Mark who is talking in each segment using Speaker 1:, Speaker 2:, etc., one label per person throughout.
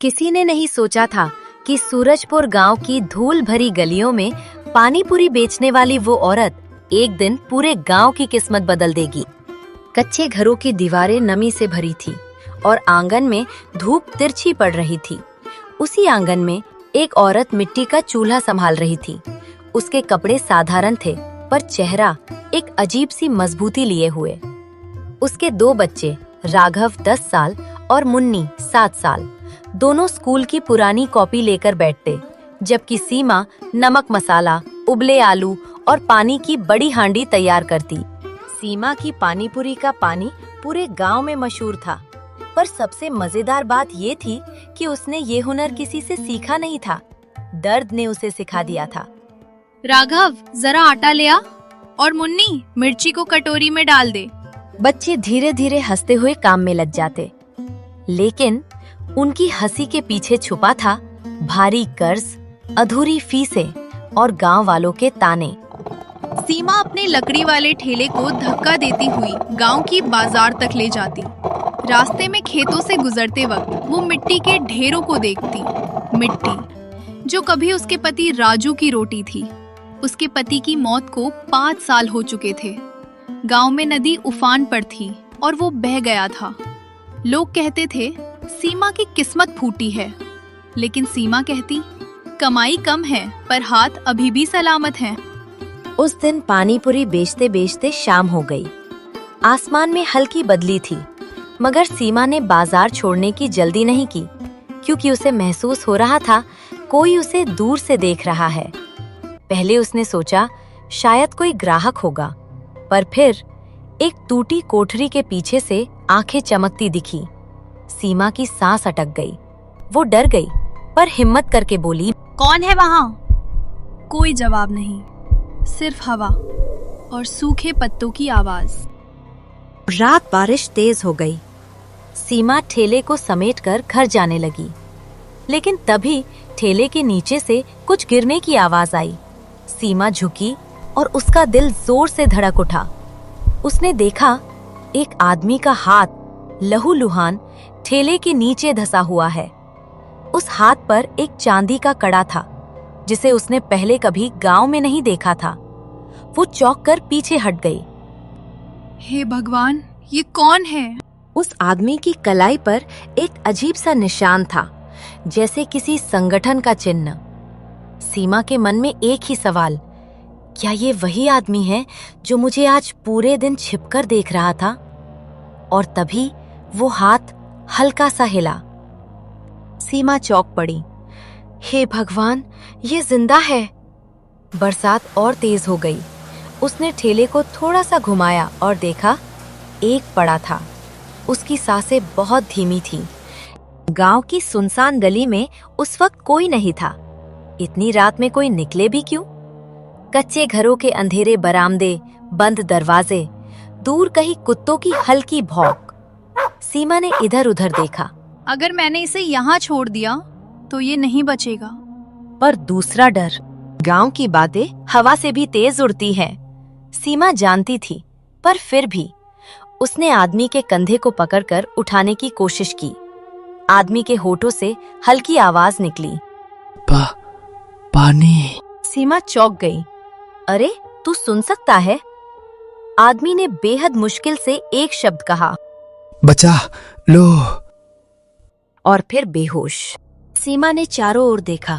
Speaker 1: किसी ने नहीं सोचा था कि सूरजपुर गांव की धूल भरी गलियों में पानी पूरी बेचने वाली वो औरत एक दिन पूरे गांव की किस्मत बदल देगी। कच्चे घरों की दीवारें नमी से भरी थी और आंगन में धूप तिरछी पड़ रही थी। उसी आंगन में एक औरत मिट्टी का चूल्हा संभाल रही थी। उसके कपड़े साधारण थे पर चेहरा एक अजीब सी मजबूती लिए हुए। उसके 2 बच्चे राघव 10 साल और मुन्नी 7 साल दोनों स्कूल की पुरानी कॉपी लेकर बैठते, जबकि सीमा नमक मसाला, उबले आलू और पानी की बड़ी हांडी तैयार करती। सीमा की पानीपुरी का पानी पूरे गांव में मशहूर था, पर सबसे मजेदार बात ये थी कि उसने ये हुनर किसी से सीखा नहीं था, दर्द ने उसे सिखा दिया था।
Speaker 2: राघव, जरा आटा ले आ और मुन्नी मिर्ची को कटोरी में डाल दे।
Speaker 1: बच्चे धीरे धीरे हंसते हुए काम में लग जाते, लेकिन उनकी हंसी के पीछे छुपा था भारी कर्ज, अधूरी फीसें और गांव वालों के ताने।
Speaker 2: सीमा अपने लकड़ी वाले ठेले को धक्का देती हुई गांव की बाजार तक ले जाती। रास्ते में खेतों से गुजरते वक्त वो मिट्टी के ढेरों को देखती। मिट्टी जो कभी उसके पति राजू की रोटी थी। उसके पति की मौत को 5 साल हो चुके थे। गांव में नदी उफान पर थी और वो बह गया था। लोग कहते थे सीमा की किस्मत फूटी है, लेकिन सीमा कहती कमाई कम है पर हाथ अभी भी सलामत हैं।
Speaker 1: उस दिन पानीपुरी बेचते बेचते शाम हो गई। आसमान में हल्की बदली थी, मगर सीमा ने बाजार छोड़ने की जल्दी नहीं की, क्योंकि उसे महसूस हो रहा था कोई उसे दूर से देख रहा है। पहले उसने सोचा शायद कोई ग्राहक होगा, पर फिर एक टूटी कोठरी के पीछे से आंखें चमकती दिखी। सीमा की सांस अटक गई। वो डर गई, पर हिम्मत करके बोली,
Speaker 2: कौन है वहाँ? कोई जवाब नहीं, सिर्फ हवा और सूखे पत्तों की आवाज।
Speaker 1: रात बारिश तेज हो गई। सीमा ठेले को समेटकर घर जाने लगी, लेकिन तभी ठेले के नीचे से कुछ गिरने की आवाज आई। सीमा झुकी और उसका दिल जोर से धड़क उठा। उसने देखा एक आदमी का हाथ लहूलुहान ठेले के नीचे धंसा हुआ है। उस हाथ पर एक चांदी का कड़ा था, जिसे उसने पहले कभी गांव में नहीं देखा था। वो चौंक कर पीछे हट गई।
Speaker 2: हे भगवान, ये कौन है?
Speaker 1: उस आदमी की कलाई पर एक अजीब सा निशान था, जैसे किसी संगठन का चिन्ह। सीमा के मन में एक ही सवाल, क्या ये वही आदमी है जो मुझे आज पूरे दिन छिपकर देख रहा था? और तभी वो हाथ हल्का सा हिला। सीमा चौंक पड़ी। हे भगवान, ये जिंदा है। बरसात और तेज हो गई। उसने ठेले को थोड़ा सा घुमाया और देखा एक पड़ा था। उसकी सांसें बहुत धीमी थीं। गांव की सुनसान गली में उस वक्त कोई नहीं था। इतनी रात में कोई निकले भी क्यों? कच्चे घरों के अंधेरे बरामदे, बंद दरवाजे, दूर कहीं कुत्तों की हल्की भौंक। सीमा ने इधर उधर देखा।
Speaker 2: अगर मैंने इसे यहाँ छोड़ दिया तो ये नहीं बचेगा।
Speaker 1: पर दूसरा डर, गांव की बातें हवा से भी तेज उड़ती हैं। सीमा जानती थी, पर फिर भी उसने आदमी के कंधे को पकड़कर उठाने की कोशिश की। आदमी के होठों से हल्की आवाज निकली,
Speaker 3: पानी।
Speaker 1: सीमा चौंक गई। अरे, तू सुन सकता है? आदमी ने बेहद मुश्किल से एक शब्द कहा,
Speaker 3: बचा लो।
Speaker 1: और फिर बेहोश। सीमा ने चारों ओर देखा,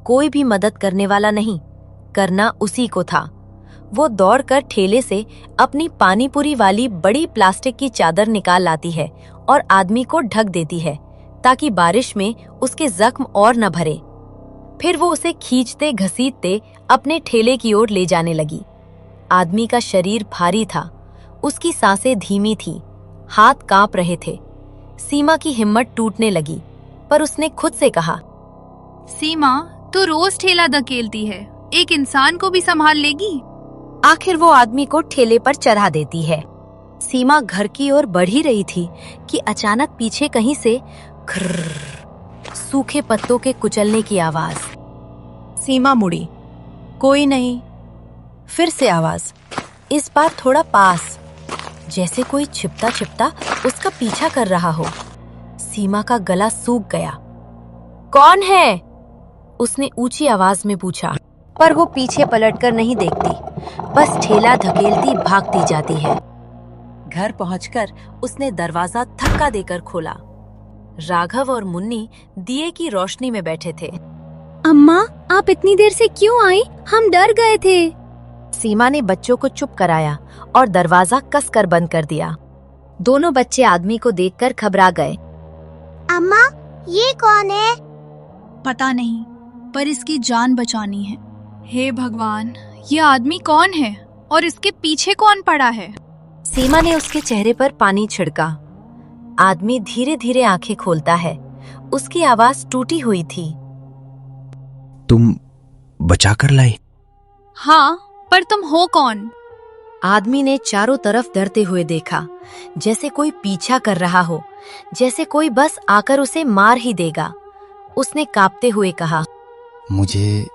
Speaker 1: कोई भी मदद करने वाला नहीं। करना उसी को था। वो दौड़कर ठेले से अपनी पानीपुरी वाली बड़ी प्लास्टिक की चादर निकाल लाती है और आदमी को ढक देती है, ताकि बारिश में उसके जख्म और न भरे। फिर वो उसे खींचते घसीटते अपने ठेले की ओर ले जाने लगी। आदमी का शरीर भारी था, उसकी सांसें धीमी थीं, हाथ कांप रहे थे। सीमा की हिम्मत टूटने लगी, पर उसने खुद से कहा,
Speaker 2: सीमा, तू रोज ठेला धकेलती है, एक इंसान को भी संभाल लेगी।
Speaker 1: आखिर वो आदमी को ठेले पर चढ़ा देती है। सीमा घर की ओर बढ़ ही रही थी कि अचानक पीछे कहीं से खर्र, सूखे पत्तों के कुचलने की आवाज। सीमा मुड़ी, कोई नहीं। फिर से आवाज, इस बार थोड़ा पास, जैसे कोई छिपता छिपता उसका पीछा कर रहा हो। सीमा का गला सूख गया। कौन है? उसने ऊंची आवाज में पूछा, पर वो पीछे पलटकर नहीं देखती, बस ठेला धकेलती भागती जाती है। घर पहुंचकर उसने दरवाजा धक्का देकर खोला। राघव और मुन्नी दिए की रोशनी में बैठे थे।
Speaker 4: अम्मा, आप इतनी देर से क्यों आई? हम डर गए थे।
Speaker 1: सीमा ने बच्चों को चुप कराया और दरवाजा कसकर बंद कर दिया। दोनों बच्चे आदमी को देखकर घबरा गए।
Speaker 4: अम्मा, ये कौन है?
Speaker 2: पता नहीं, पर इसकी जान बचानी है। हे भगवान, ये आदमी कौन है और इसके पीछे कौन पड़ा है?
Speaker 1: सीमा ने उसके चेहरे पर पानी छिड़का। आदमी धीरे धीरे आंखें खोलता है। उसकी आवाज टूटी हुई थी।
Speaker 3: तुम बचा कर लाई?
Speaker 2: हाँ, पर तुम हो कौन?
Speaker 1: आदमी ने चारों तरफ डरते हुए देखा, जैसे कोई पीछा कर रहा हो, जैसे कोई बस आकर उसे मार ही देगा। उसने कांपते हुए कहा,
Speaker 3: मुझे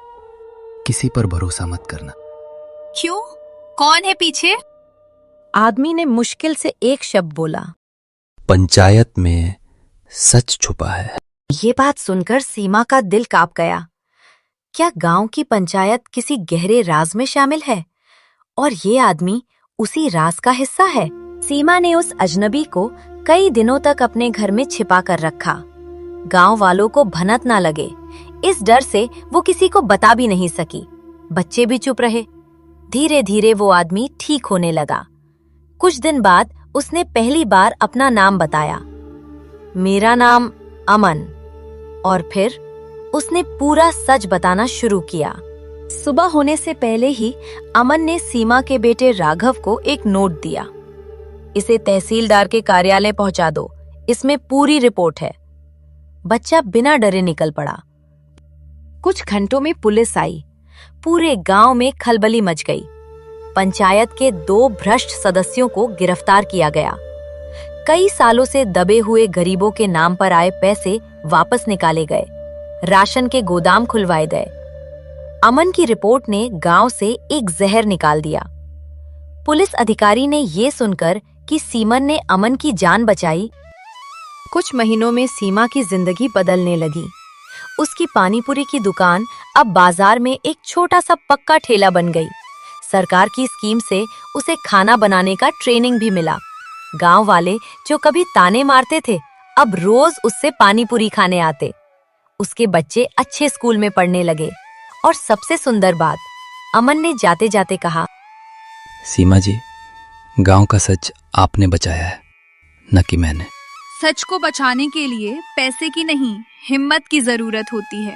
Speaker 3: किसी पर भरोसा मत करना।
Speaker 2: क्यों? कौन है पीछे?
Speaker 1: आदमी ने मुश्किल से एक शब्द बोला,
Speaker 3: पंचायत में सच छुपा है।
Speaker 1: ये बात सुनकर सीमा का दिल कांप गया। क्या गांव की पंचायत किसी गहरे राज में शामिल है और ये आदमी उसी राज का हिस्सा है? सीमा ने उस अजनबी को कई दिनों तक अपने घर में छिपा कर रखा। गांव वालों को भनक ना लगे, इस डर से वो किसी को बता भी नहीं सकी। बच्चे भी चुप रहे। धीरे धीरे वो आदमी ठीक होने लगा। कुछ दिन बाद उसने पहली बार अपना नाम बताया, मेरा नाम अमन। और फिर उसने पूरा सच बताना शुरू किया। सुबह होने से पहले ही अमन ने सीमा के बेटे राघव को एक नोट दिया। इसे तहसीलदार के कार्यालय पहुंचा दो, इसमें पूरी रिपोर्ट है। बच्चा बिना डरे निकल पड़ा। कुछ घंटों में पुलिस आई। पूरे गांव में खलबली मच गई। पंचायत के 2 भ्रष्ट सदस्यों को गिरफ्तार किया गया। कई सालों से दबे हुए गरीबों के नाम पर आए पैसे वापस निकाले गए। राशन के गोदाम खुलवाए गए। अमन की रिपोर्ट ने गांव से एक जहर निकाल दिया। पुलिस अधिकारी ने ये सुनकर कि सीमन ने अमन की जान बचाई, कुछ महीनों में सीमा की जिंदगी बदलने लगी। उसकी पानीपुरी की दुकान अब बाजार में एक छोटा सा पक्का ठेला बन गई। सरकार की स्कीम से उसे खाना बनाने का ट्रेनिंग भी मिला। गांव वाले जो कभी ताने मारते थे, अब रोज उससे पानीपुरी खाने आते। उसके बच्चे अच्छे स्कूल में पढ़ने लगे। और सबसे सुंदर बात, अमन ने जाते जाते कहा,
Speaker 3: सीमा जी, गांव का सच आपने बचाया है, न कि मैंने।
Speaker 2: सच को बचाने के लिए पैसे की नहीं, हिम्मत की जरूरत होती है।